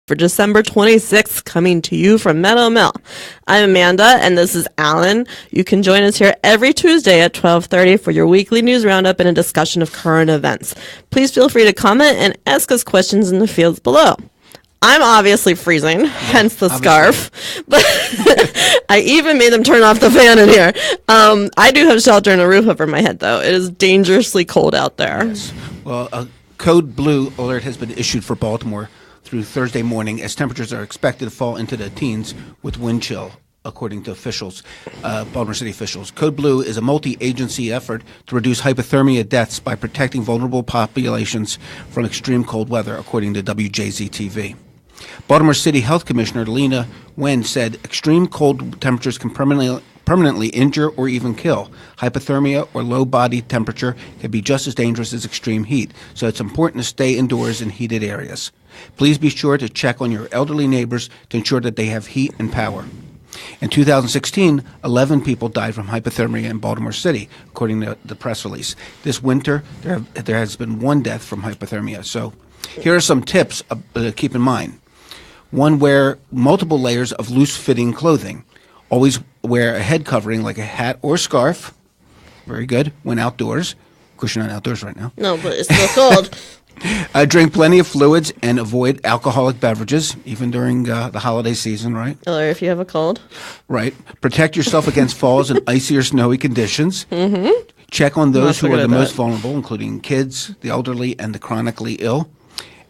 for December 26th, coming to you from Meadow Mill. I'm Amanda, and this is Alan. You can join us here every Tuesday at 12:30 for your weekly news roundup and a discussion of current events. Please feel free to comment and ask us questions in the fields below. I'm obviously freezing, hence the scarf, but I even made them turn off the fan in here. I do have shelter and a roof over my head, though. It is dangerously cold out there. Yes. Well, a code blue alert has been issued for Baltimore through Thursday morning as temperatures are expected to fall into the teens with wind chill, according to officials, Baltimore City officials. Code Blue is a multi-agency effort to reduce hypothermia deaths by protecting vulnerable populations from extreme cold weather, according to WJZ-TV. Baltimore City Health Commissioner Lena Wen said extreme cold temperatures can permanently injure or even kill. Hypothermia or low body temperature can be just as dangerous as extreme heat, so it's important to stay indoors in heated areas. Please be sure to check on your elderly neighbors to ensure that they have heat and power. In 2016, 11 people died from hypothermia in Baltimore City, according to the press release. This winter, there has been one death from hypothermia. So here are some tips to keep in mind. One, wear multiple layers of loose-fitting clothing. Always wear a head covering like a hat or scarf. Very good. When outdoors. Of course, you're not outdoors right now. No, but it's still cold. Drink plenty of fluids and avoid alcoholic beverages, even during the holiday season, right? Or if you have a cold. Right. Protect yourself against falls in icy or snowy conditions. Mm-hmm. Check on those who are the most vulnerable, including kids, the elderly, and the chronically ill.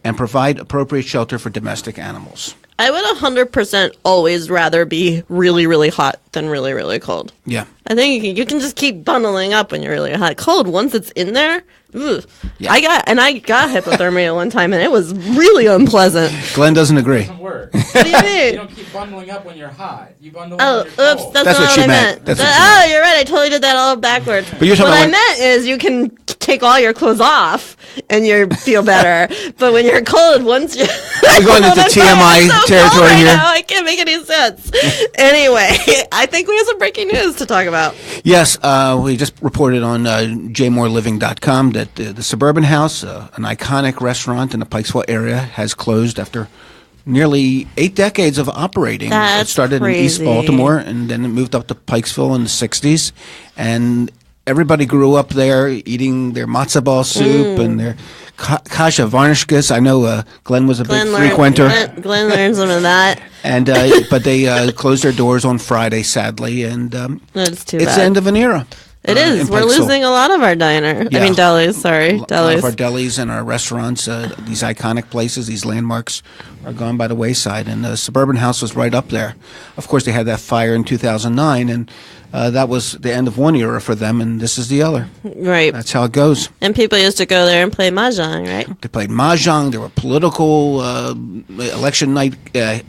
And provide appropriate shelter for domestic animals. I would 100% always rather be really, really hot than really, really cold. Yeah. I think you can just keep bundling up when you're really hot. Cold, once it's in there, ugh. Yeah. I got hypothermia one time, and it was really unpleasant. Glenn doesn't agree. It doesn't work. What do you mean? You don't keep bundling up when you're hot. You bundle Oh, when you're oops, cold. that's That's not what what she I meant. meant. That's what she meant. You're right. I totally did that all backwards. But you're talking what about I meant is you can take all your clothes off and you feel better. But when you're cold, once you're We're going into TMI territory here. Now, I can't make any sense. Anyway, I think we have some breaking news to talk about. Yes, we just reported on jmoreliving.com that the Suburban House, an iconic restaurant in the Pikesville area, has closed after nearly 8 decades of operating. That's it started crazy. in East Baltimore, and then it moved up to Pikesville in the 60s. And everybody grew up there eating their matzo ball soup and their kasha varnishkas. I know Glenn was a big frequenter. Glenn learned some of that. And but they closed their doors on Friday, sadly, and That's too it's bad. the end of an era. It is. in We're Pikesville. losing a lot of our diner. Yeah. I mean, delis. Sorry, A lot delis. of our delis and our restaurants, these iconic places, these landmarks, are gone by the wayside. And the Suburban House was right up there. Of course, they had that fire in 2009, and that was the end of one era for them, and this is the other. Right. That's how it goes. And people used to go there and play mahjong, right? They played mahjong. There were political election night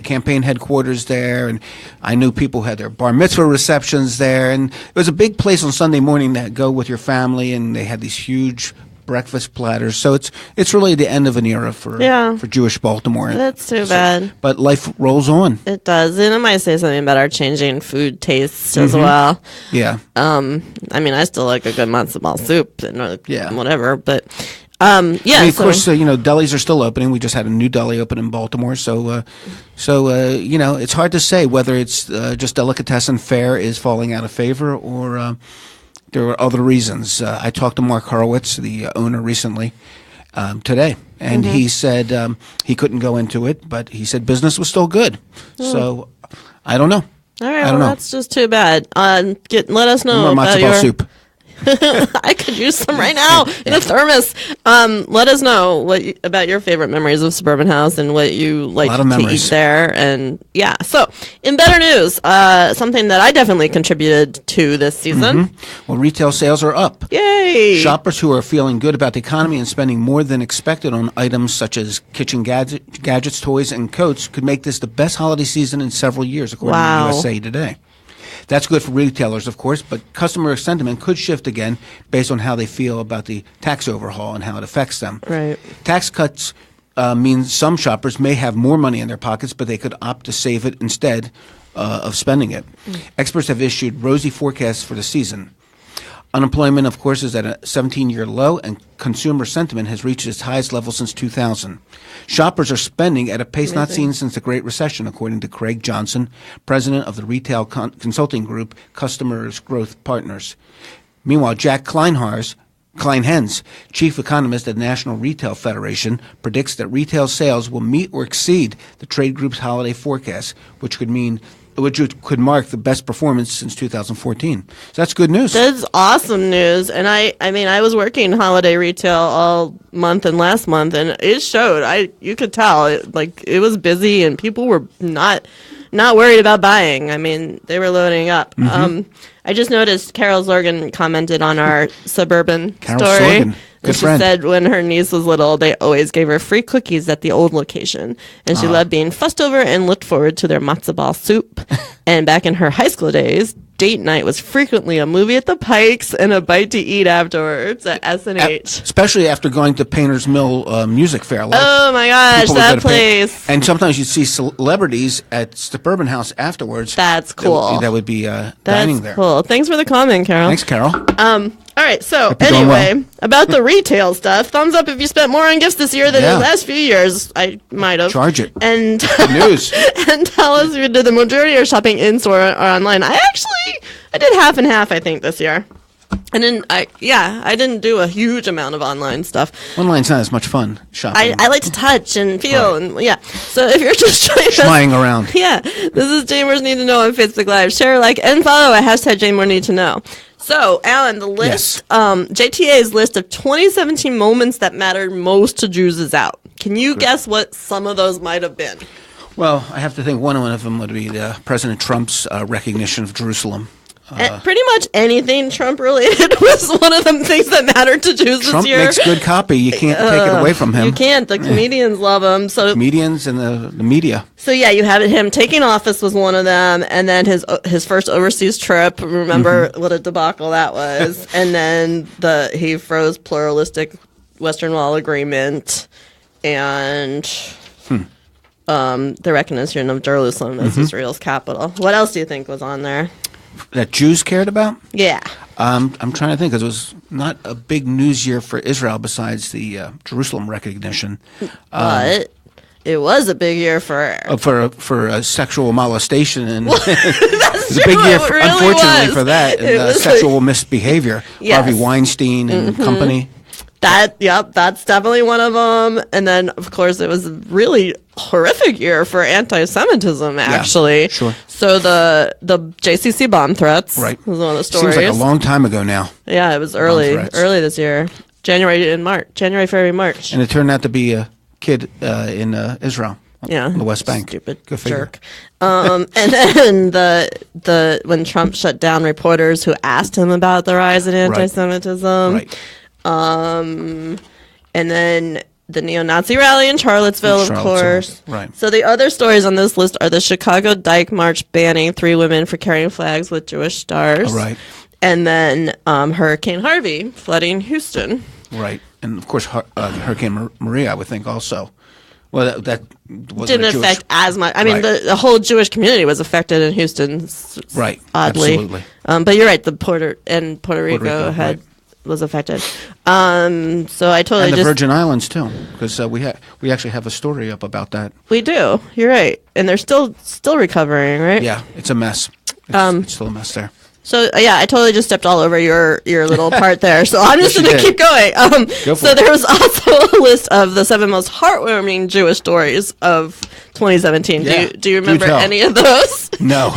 campaign headquarters there, and I knew people had their bar mitzvah receptions there. And it was a big place on Sunday morning to go with your family, and they had these huge breakfast platters. So it's really the end of an era for Jewish Baltimore. That's too bad. But life rolls on. It does. And it might say something about our changing food tastes as well. Yeah. I mean, I still like a good matzo ball soup and whatever, but yeah. I mean, of course, delis are still opening. We just had a new deli open in Baltimore, so it's hard to say whether it's just delicatessen fare is falling out of favor or there are other reasons. I talked to Mark Horowitz, the owner, recently today, and he said he couldn't go into it, but he said business was still good. So I don't know. All right, well, that's just too bad. Let us know More about matzo your ball soup. I could use some right now in a thermos. Let us know about your favorite memories of Suburban House and what you like to eat there. And yeah, so in better news, something that I definitely contributed to this season. Well, retail sales are up. Yay! Shoppers who are feeling good about the economy and spending more than expected on items such as kitchen gadgets, toys, and coats could make this the best holiday season in several years, according to USA Today. That's good for retailers, of course, but customer sentiment could shift again based on how they feel about the tax overhaul and how it affects them. Right. Tax cuts means some shoppers may have more money in their pockets, but they could opt to save it instead of spending it. Experts have issued rosy forecasts for the season. Unemployment, of course, is at a 17-year low, and consumer sentiment has reached its highest level since 2000. Shoppers are spending at a pace not seen since the Great Recession, according to Craig Johnson, president of the retail consulting group Customers Growth Partners. Meanwhile, Jack Kleinhens, chief economist at the National Retail Federation, predicts that retail sales will meet or exceed the trade group's holiday forecast, which could mark the best performance since 2014. So that's good news. That's awesome news. And I was working holiday retail all month and last month, and it showed. You could tell it was busy, and people were not worried about buying. I mean, they were loading up. I just noticed Carol Zorgan commented on our Suburban Carol story. Sorgan. Good She friend. said when her niece was little, they always gave her free cookies at the old location. And she loved being fussed over and looked forward to their matzo ball soup. And back in her high school days, date night was frequently a movie at the Pikes and a bite to eat afterwards at S&H. Especially after going to Painter's Mill Music Fair. Oh my gosh, People would go that to place. And sometimes you'd see celebrities at Suburban House afterwards. That's cool. That would be That's dining there. cool. Thanks for the comment, Carol. Thanks, Carol. All right, so Hope you're doing anyway, about the retail stuff, thumbs up if you spent more on gifts this year than Yeah. the last few years. I might have. Charge it. And Good news. and tell us if you did the majority of shopping in store or online. I did half and half, I think, this year. And then I didn't do a huge amount of online stuff. Online's not as much fun shopping. I like to touch and feel and yeah. So if you're just trying to Flying around. yeah, this is Jane Moore's Need to Know on Facebook Live. Share, like, and follow at hashtag Jane Moore Need to Know. So, Alan, the list, JTA's list of 2017 moments that mattered most to Jews is out. Can you guess what some of those might have been? Well, I have to think one of them would be President Trump's recognition of Jerusalem. And pretty much anything Trump related was one of them things that mattered to Jews Trump this year. makes good copy. You can't take it away from him. You can't. The comedians love him. So Comedians and the media. So yeah, you have him taking office was one of them, and then his first overseas trip. Remember what a debacle that was, and then he froze pluralistic Western Wall agreement, and the recognition of Jerusalem as Israel's capital. What else do you think was on there? That Jews cared about? Yeah. I'm trying to think, because it was not a big news year for Israel besides the Jerusalem recognition. But it was a big year for sexual molestation, and That's it was a true, big year, it really unfortunately, was. for that, It and was sexual misbehavior. Yes. Harvey Weinstein and company. That's definitely one of them. And then, of course, it was a really horrific year for anti-Semitism, actually. sure. So the JCC bomb threats Right. was one of the stories. Seems like a long time ago now. Yeah, it was early threats. this year. January, February, March. And it turned out to be a kid in Israel. Yeah, on the West Bank. Stupid Go figure. jerk. And then the when Trump shut down reporters who asked him about the rise in anti-Semitism. Right. And then the neo-Nazi rally in Charlottesville, of course. Right. So the other stories on this list are the Chicago Dyke March banning 3 women for carrying flags with Jewish stars. Right. And then Hurricane Harvey flooding Houston. Right. And, of course, Hurricane Maria, I would think, also. Well, that wasn't Didn't affect as much. I mean, the whole Jewish community was affected in Houston. Right. Oddly. Absolutely. But you're right. The Puerto Rico was affected. So I totally and the Virgin Islands too, because we actually have a story up about that. We do. You're right, and they're still recovering, right? Yeah, it's a mess. It's still a mess there. So yeah, I totally just stepped all over your little part there. So I'm just Yes, going to you keep going. Go for so it. there was also a list of the 7 most heartwarming Jewish stories of 2017. Yeah. Do you remember tell. any of those? No,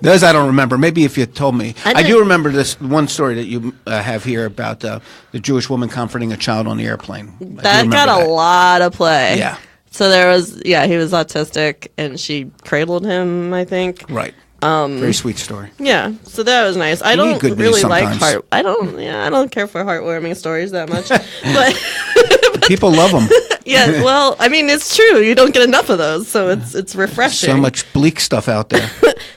those I don't remember. Maybe if you told me, I do remember this one story that you have here about the Jewish woman comforting a child on the airplane. That got a lot of play. Yeah. So there was, he was autistic, and she cradled him, I think. Right. Very sweet story. Yeah, so that was nice. I You need don't good news really like sometimes. I don't care for heartwarming stories that much. but People love them. yeah, well, I mean, it's true. You don't get enough of those, so it's refreshing. So much bleak stuff out there.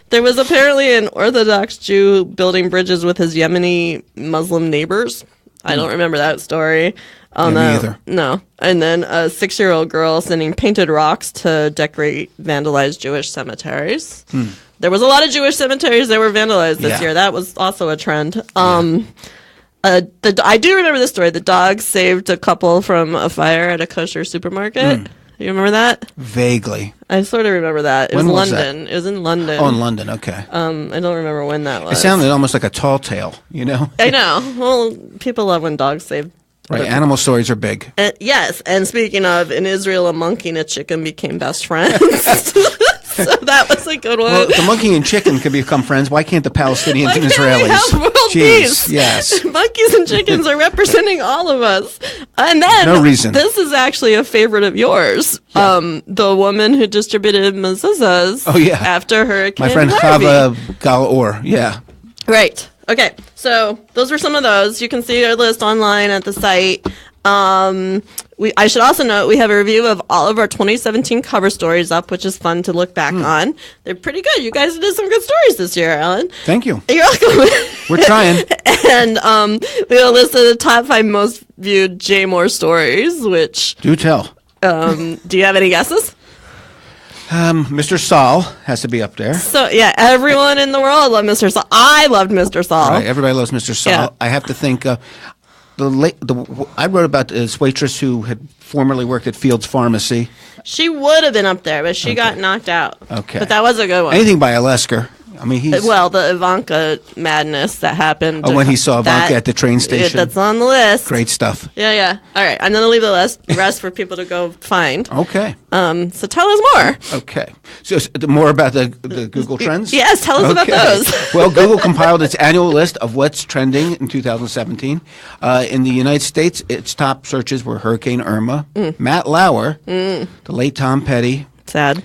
There was apparently an Orthodox Jew building bridges with his Yemeni Muslim neighbors. I don't remember that story. Oh, Me no. either. No. And then a 6-year-old girl sending painted rocks to decorate vandalized Jewish cemeteries. There was a lot of Jewish cemeteries that were vandalized this Yeah. year. That was also a trend. I do remember this story. The dog saved a couple from a fire at a kosher supermarket. You remember that? Vaguely. I sort of remember that. It When was was that? London. It was in London. Oh, in London. Okay. I don't remember when that was. It sounded almost like a tall tale, you know? I know. Well, people love when dogs save. Right. Animal stories are big. Yes, and speaking of, in Israel, a monkey and a chicken became best friends. So that was a good one. Well, the monkey and chicken can become friends. Why can't the Palestinians Why and can't we Israelis? have world Jeez, peace? yes. Monkeys and chickens are representing all of us. And then No reason. This is actually a favorite of yours. The woman who distributed mezuzahs Oh, yeah. after Hurricane My friend Harvey. Chava Galor. Yeah. Right. Okay. So those were some of those. You can see our list online at the site. I should also note we have a review of all of our 2017 cover stories up, which is fun to look back on. They're pretty good. You guys did some good stories this year, Alan. Thank you. You're welcome. We're trying. And we have a list of the top 5 most viewed J. Moore stories, which, Do tell. do you have any guesses? Mr. Saul has to be up there. So, yeah, everyone in the world loved Mr. Saul. I loved Mr. Saul. Right, everybody loves Mr. Saul. Yeah. I have to think. I wrote about this waitress who had formerly worked at Fields Pharmacy. She would have been up there, but she got knocked out. Okay. But that was a good one. Anything by Olesker. I mean, he's. Well, the Ivanka madness that happened. when he saw Ivanka at the train station. That's on the list. Great stuff. Yeah. All right. I'm going to leave the rest for people to go find. Okay. So tell us more. Okay. So more about the Google Trends? Yes, tell us about those. Well, Google compiled its annual list of what's trending in 2017. In the United States, its top searches were Hurricane Irma, Matt Lauer, the late Tom Petty, Sad.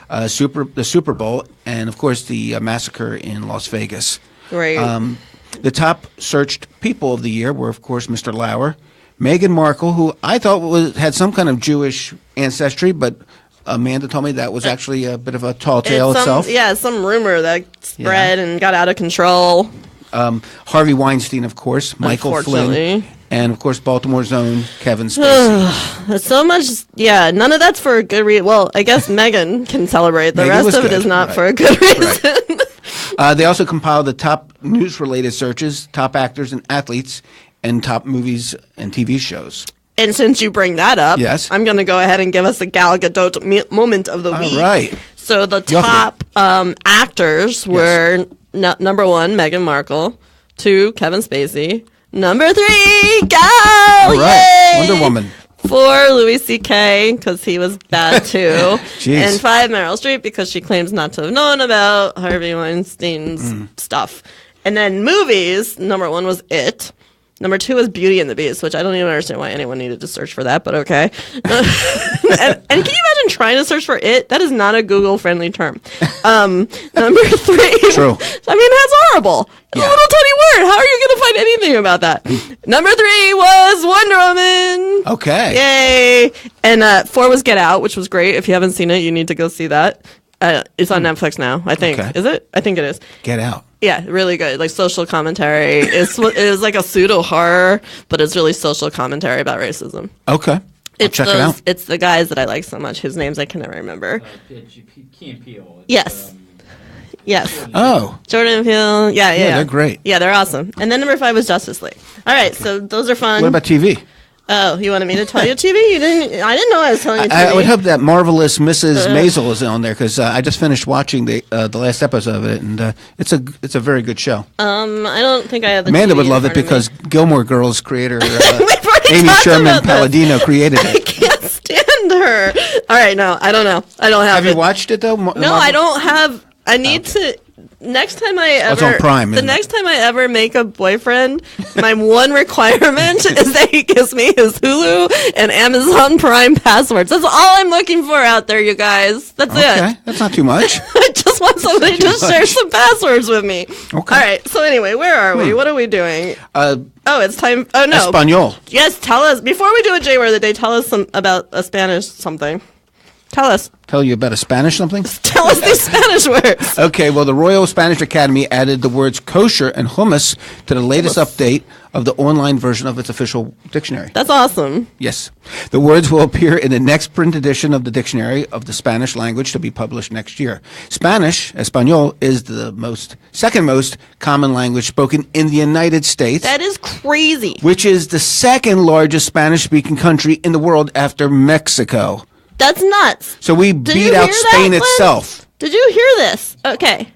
the Super Bowl, and of course the massacre in Las Vegas. Right. The top searched people of the year were, of course, Mr. Lauer, Meghan Markle, who I thought had some kind of Jewish ancestry, but Amanda told me that was actually a bit of a tall tale itself. Yeah, some rumor that spread and got out of control. Harvey Weinstein, of course, Michael Flynn, Unfortunately. and of course Baltimore's own Kevin Spacey. There's so much. Yeah, none of that's for a good reason. Well, I guess Megan can celebrate. The Meghan rest was of it good, is not right. for a good reason. They also compiled the top news-related searches, top actors and athletes, and top movies and TV shows. And since you bring that up, Yes. I'm going to go ahead and give us a Gal Gadot moment of the week. All right. So the top actors were number 1, Meghan Markle, 2, Kevin Spacey, number 3, Gal, All right. yay! Wonder Woman. 4, Louis C.K., because he was bad too. Jeez. And 5, Meryl Streep, because she claims not to have known about Harvey Weinstein's stuff. And then movies, number 1 was It. Number 2 was Beauty and the Beast, which I don't even understand why anyone needed to search for that, but okay. and can you imagine trying to search for It? That is not a Google-friendly term. Number 3. True. I mean, that's horrible. It's a little tiny word. How are you going to find anything about that? Number 3 was Wonder Woman. Okay. Yay! And 4 was Get Out, which was great. If you haven't seen it, you need to go see that. It's on Netflix now, I think. Okay. Is it? I think it is. Get Out. Yeah, really good. Like social commentary. It was like a pseudo horror, but it's really social commentary about racism. Okay. I'll check it out. It's the guys that I like so much. Whose names I can never remember. Key and Peele. Yes. Yes. Oh. Jordan Peele. Yeah, they're great. Yeah, they're awesome. And then number 5 was Justice League. All right, so those are fun. What about TV? Oh, you wanted me to tell you TV? You didn't. I didn't know I was telling you TV. I would hope that marvelous Mrs. Maisel is on there because I just finished watching the last episode of it, and it's a very good show. I don't think I have the Amanda TV would in love it front of me. because Gilmore Girls creator We've already Amy talked Sherman about this. Palladino created I it. can't stand her. All right, no, I don't know. I don't have Have it. you watched it though? No, I don't have. I need to. Next time I ever, it's on Prime, the isn't it? next time I ever make a boyfriend, my one requirement is that he gives me his Hulu and Amazon Prime passwords. That's all I'm looking for out there, you guys. That's Okay, it. that's not too much. I just want somebody to share some passwords with me. Okay. All right. So anyway, where are we? What are we doing? Oh, it's time. Oh no. Espanol. Yes, tell us before we do a J word of the day. Tell us about a Spanish something. Tell us. Tell you about a Spanish something? Tell Tell us these Spanish words. Okay, well, the Royal Spanish Academy added the words kosher and hummus to the latest update of the online version of its official dictionary. That's awesome. Yes. The words will appear in the next print edition of the dictionary of the Spanish language to be published next year. Spanish, Espanol, is the second most common language spoken in the United States. That is crazy. Which is the second largest Spanish-speaking country in the world after Mexico. That's nuts. So we beat out Spain itself. Did you hear this? Okay.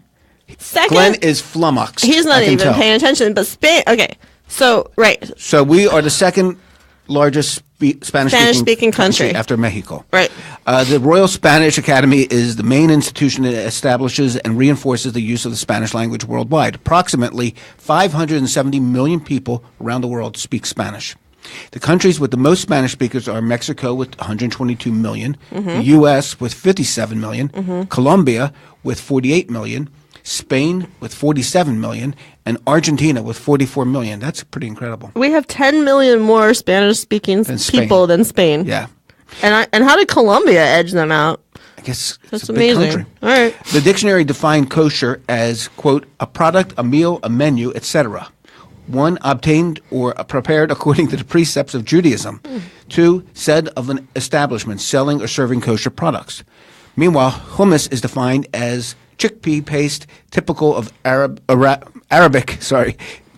Second. Glenn is flummoxed. He's not even paying attention, but Spain. Okay. So, right. So we are the second largest Spanish-speaking country after Mexico. Right. The Royal Spanish Academy is the main institution that establishes and reinforces the use of the Spanish language worldwide. Approximately 570 million people around the world speak Spanish. The countries with the most Spanish speakers are Mexico with 122 million, the U.S. with 57 million, Colombia with 48 million, Spain with 47 million, and Argentina with 44 million. That's pretty incredible. We have 10 million more Spanish-speaking people than Spain. Yeah. And how did Colombia edge them out? I guess That's it's a big amazing. country. All right. The dictionary defined kosher as, quote, a product, a meal, a menu, etc. 1, obtained or prepared according to the precepts of Judaism. 2, said of an establishment selling or serving kosher products. Meanwhile, hummus is defined as chickpea paste typical of Arabic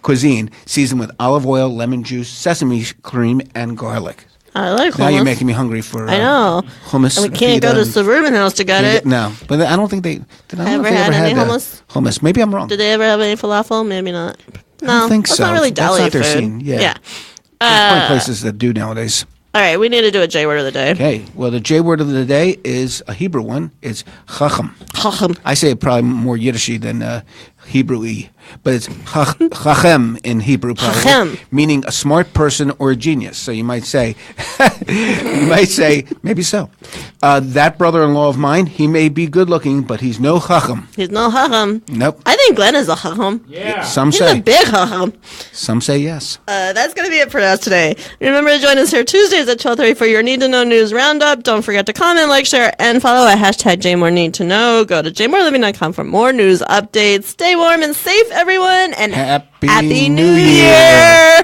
cuisine, seasoned with olive oil, lemon juice, sesame cream, and garlic. I like hummus. Now you're making me hungry for I know. hummus. And we can't go to Suburban House to get it. No, but I don't think they. Did I Ever had any hummus? Hummus. Maybe I'm wrong. Did they ever have any falafel? Maybe not. No, I don't think that's so. not really deli That's not their food. scene. Yeah. Yeah. There's plenty of places that do nowadays. All right, we need to do a J word of the day. Okay. Well, the J word of the day is a Hebrew one. It's chacham. Chacham. I say it probably more Yiddishy than Hebrew-y, but it's chachem in Hebrew, probably, Chachem. meaning a smart person or a genius. So you might say, maybe so. That brother-in-law of mine, he may be good-looking, but he's no chacham. He's no chacham. Nope. I think Glenn is a chacham. Yeah. Some He's say. a big chacham. Some say yes. That's going to be it for us today. Remember to join us here Tuesdays at 12:30 for your Need to Know News Roundup. Don't forget to comment, like, share, and follow at hashtag JMoreNeedToKnow. Go to jmoreliving.com for more news updates. Stay warm and safe, everyone, and Happy New Year!